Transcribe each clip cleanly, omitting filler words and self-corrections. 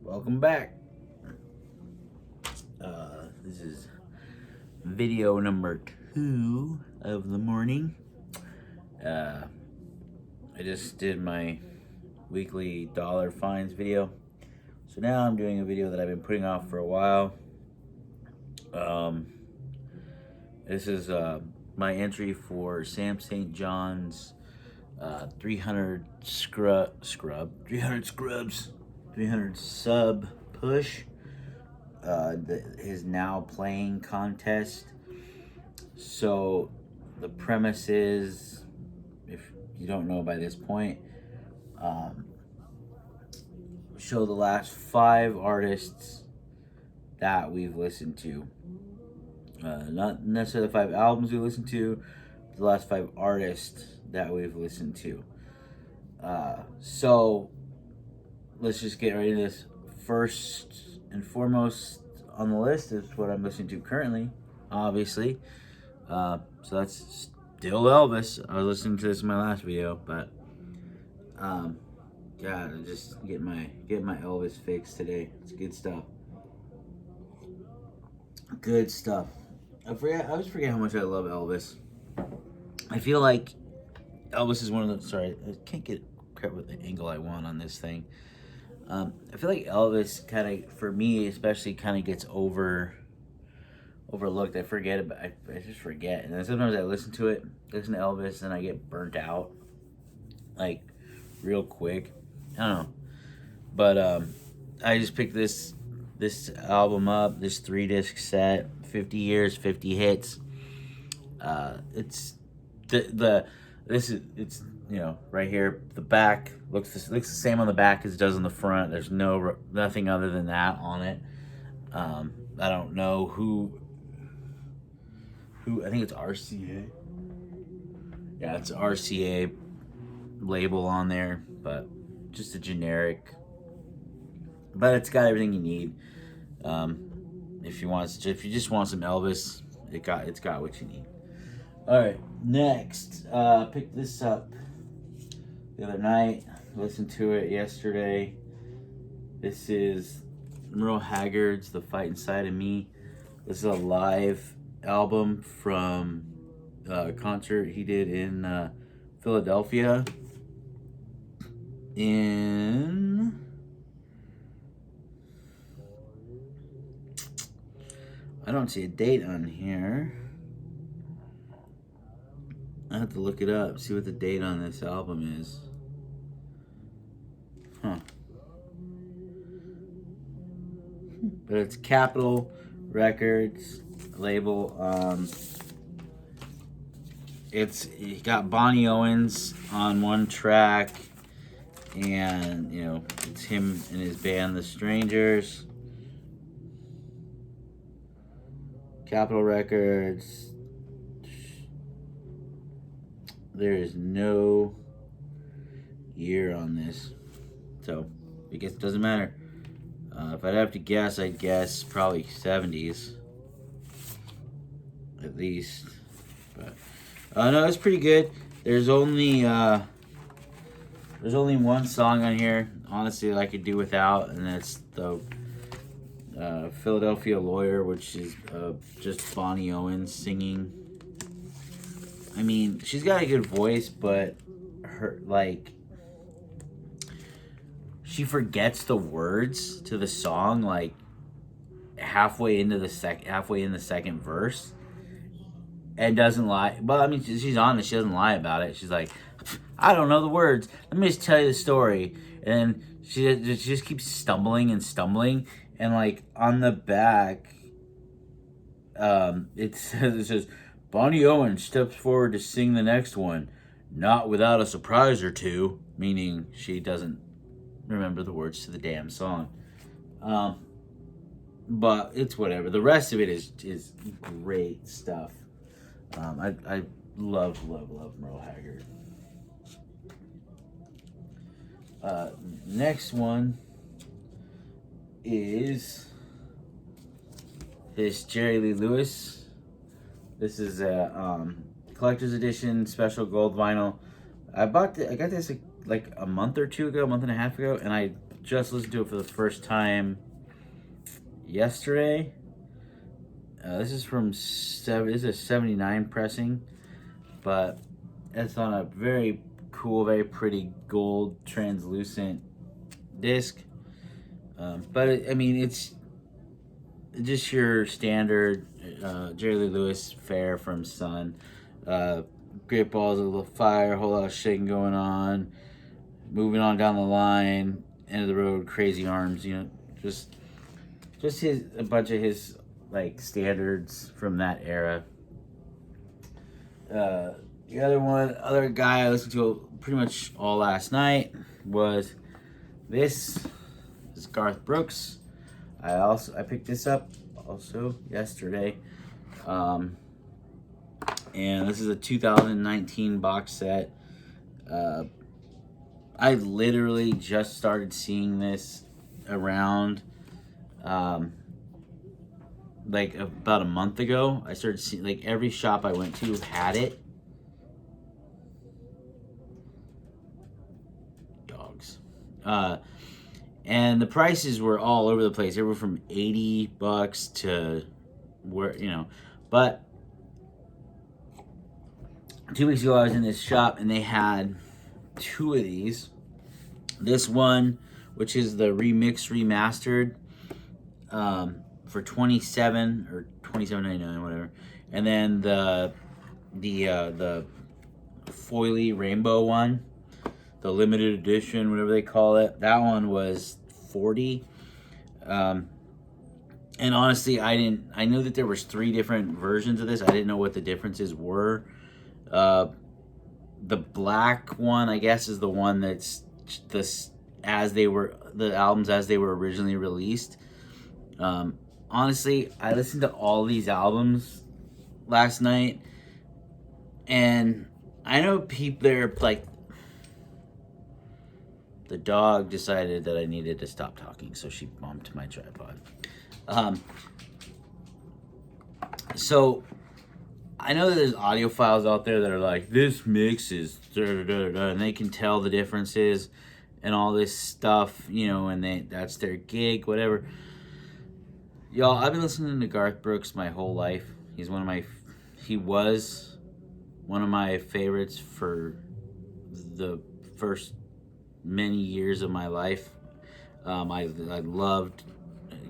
Welcome back. This is video number 2 of the morning. I just did my weekly dollar finds video. So now I'm doing a video that I've been putting off for a while. This is my entry for Sam St. John's 300 sub push. His now playing contest. So the premise is, if you don't know by this point, show the last 5 artists that we've listened to. Not necessarily the 5 albums we listened to, but the last 5 artists that we've listened to. So let's just get right into this. First and foremost on the list is what I'm listening to currently, obviously. So that's still Elvis. I was listening to this in my last video, but God, I just get my Elvis fix today. It's good stuff. Good stuff. I always forget how much I love Elvis. I feel like Elvis is one of the. Sorry, I can't get crap with the angle I want on this thing. I feel like Elvis kind of, for me especially, kind of gets overlooked. I forget about. I just forget, and then sometimes I listen to Elvis, and I get burnt out, like real quick. I don't know, but I just picked this album up, this 3-disc set, 50 years, 50 hits. It's it's right here. The back looks the same on the back as it does on the front. There's nothing other than that on it. I don't know who. I think it's RCA. Yeah, it's RCA label on there, but just a generic. But it's got everything you need. If you just want some Elvis, it's got what you need. All right, next, picked this up the other night. Listened to it yesterday. This is Haggard's "The Fight Inside of Me." This is a live album from a concert he did in Philadelphia I don't see a date on here. I have to look it up, see what the date on this album is. But it's Capitol Records label. You got Bonnie Owens on one track, and it's him and his band, The Strangers. Capitol Records. There is no year on this, so I guess it doesn't matter. If I'd have to guess, I'd guess probably 70s, at least. But no, it's pretty good. There's only one song on here, honestly, that I could do without, and that's the Philadelphia Lawyer, which is just Bonnie Owens singing. I mean, she's got a good voice, but she forgets the words to the song halfway in the second verse, and doesn't lie. But I mean, she's honest. She doesn't lie about it. She's like, I don't know the words. Let me just tell you the story. And then she just keeps stumbling, and on the back, it says Bonnie Owens steps forward to sing the next one, not without a surprise or two, meaning she doesn't remember the words to the damn song. But it's whatever. The rest of it is great stuff. I love Merle Haggard. Next one is this Jerry Lee Lewis. This is a collector's edition special gold vinyl. I got this like a month or two ago, a month and a half ago, and I just listened to it for the first time yesterday. This is from this is a 79 pressing, but it's on a very cool, very pretty gold translucent disc. But I mean, it's just your standard Jerry Lee Lewis fare from Sun. Great balls, a little fire, a whole lot of shaking going on. Moving on down the line, end of the road, crazy arms. You know, just a bunch of his like standards from that era. The other guy I listened to pretty much all last night was this. This is Garth Brooks. I picked this up also yesterday, and this is a 2019 box set. I literally just started seeing this around like about a month ago. I started seeing, like, every shop I went to had it. Dogs. And the prices were all over the place. They were from $80 to where, you know, but 2 weeks ago I was in this shop and they had two of these. This one, which is the remastered, for $27 or $27.99, whatever, and then the foily rainbow one, the limited edition, whatever they call it. That one was $40. And honestly, I knew that there was 3 different versions of this. I didn't know what the differences were. The black one, I guess, is the one that's the albums as they were originally released. Honestly, I listened to all these albums last night, and I know people, they're like, the dog decided that I needed to stop talking, so she bumped my tripod. So I know that there's audiophiles out there that are like, this mix is and they can tell the differences and all this stuff, you know, and that's their gig, whatever. Y'all, I've been listening to Garth Brooks my whole life. He was one of my favorites for the first many years of my life. I loved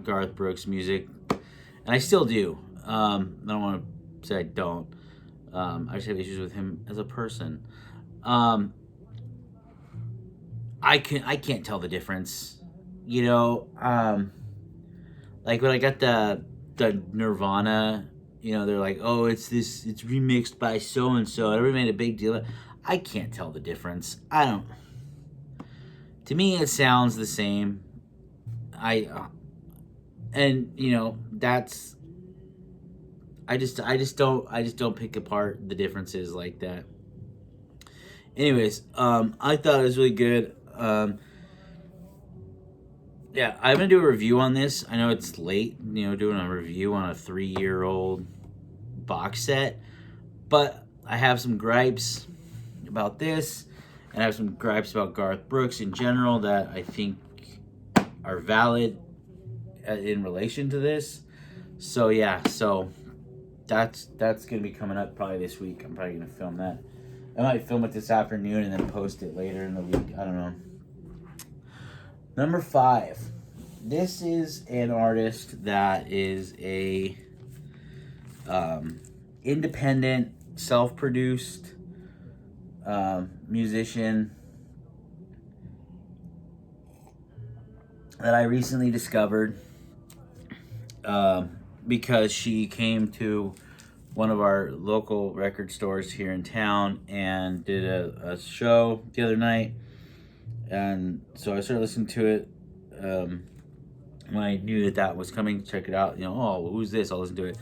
Garth Brooks music, and I still do. I don't want to say I don't. I just have issues with him as a person. I can't tell the difference, you know. Like when I got the Nirvana, you know, they're like, oh, it's remixed by so and so. Everybody made a big deal. I can't tell the difference. I don't. To me, it sounds the same. And you know, that's. I just don't pick apart the differences like that. Anyways, I thought it was really good. Yeah, I'm gonna do a review on this. I know it's late, you know, doing a review on a 3-year-old box set, but I have some gripes about this, and I have some gripes about Garth Brooks in general that I think are valid in relation to this. So yeah, that's gonna be coming up probably this week. I'm probably gonna film that. I might film it this afternoon and then post it later in the week. I don't know. Number 5. This is an artist that is a independent, self-produced musician that I recently discovered because she came to one of our local record stores here in town and did a show the other night. And so I started listening to it when I knew that was coming. Check it out. You know, oh, who's this? I'll listen to it.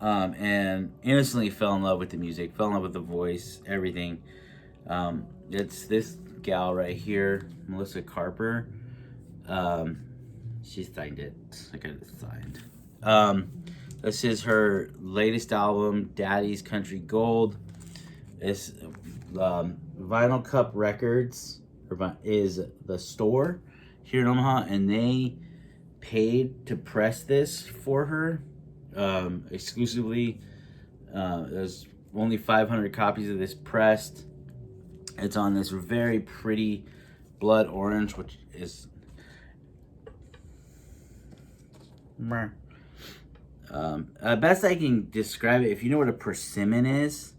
And instantly fell in love with the music, fell in love with the voice, everything. It's this gal right here, Melissa Carper. She signed it. I got it signed. This is her latest album, Daddy's Country Gold. It's Vinyl Cup Records is the store here in Omaha, and they paid to press this for her exclusively. There's only 500 copies of this pressed. It's on this very pretty blood orange, which is best I can describe it. If you know what a persimmon is,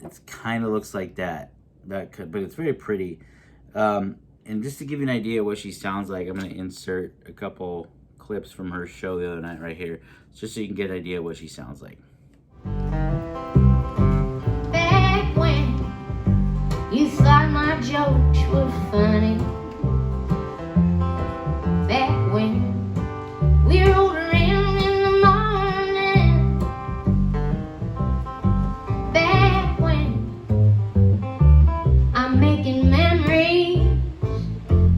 it kind of looks like that. But it's very pretty. And just to give you an idea of what she sounds like, I'm going to insert a couple clips from her show the other night right here, just so you can get an idea of what she sounds like. Back when you thought my jokes were funny, back when we rolled around in the morning, back when I'm making memories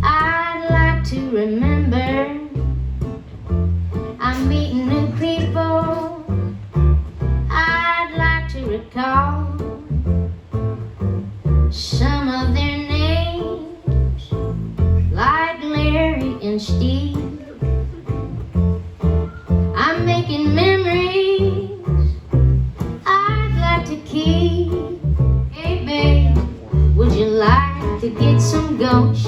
I'd like to remember, I'm meeting new people I'd like to recall some of their names, like Larry and Steve. I'm making memories I'd like to keep. Hey babe, would you like to get some goats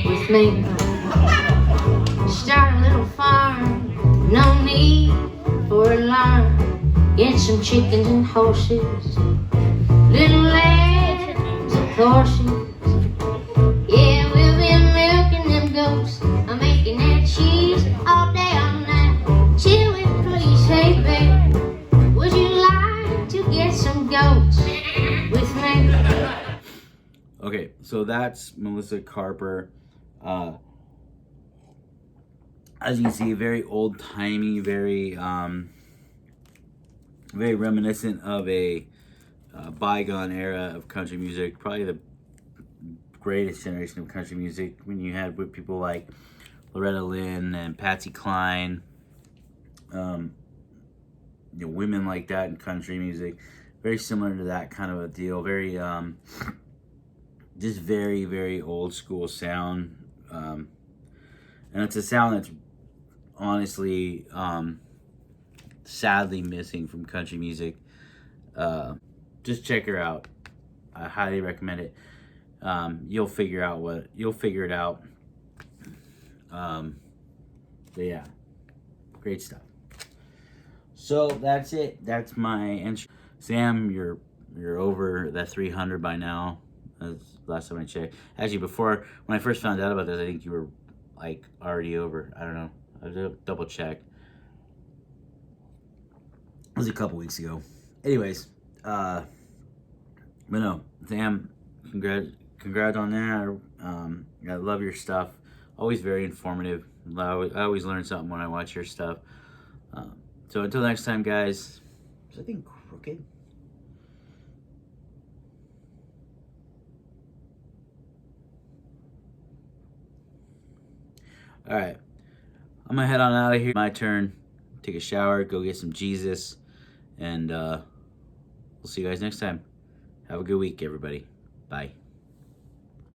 with me? Start a little farm, no need for alarm. Get some chickens and horses, little lambs and horses. Yeah, we'll be milking them goats. I'm making that cheese all day, all night. Chill it, please. Hey, babe, would you like to get some goats with me? Okay, so that's Melissa Carper. As you can see, very old-timey, very reminiscent of a bygone era of country music. Probably the greatest generation of country music, when you had with people like Loretta Lynn and Patsy Cline, women like that in country music. Very similar to that kind of a deal. Very just very, very old school sound, and it's a sound that's honestly sadly missing from country music. Just check her out. I highly recommend it. You'll figure it out. But yeah, great stuff. So that's it. That's my intro. Sam, you're over that 300 by now. That's the last time I checked. Actually, when I first found out about this, I think you were like already over. I don't know. I have to double check. It was a couple weeks ago. Anyways, but no, Sam, congrats on that. I love your stuff. Always very informative. I always learn something when I watch your stuff. So until next time, guys. Is that thing crooked? All right, I'm gonna head on out of here. My turn. Take a shower, go get some Jesus, and we'll see you guys next time. Have a good week, everybody. Bye.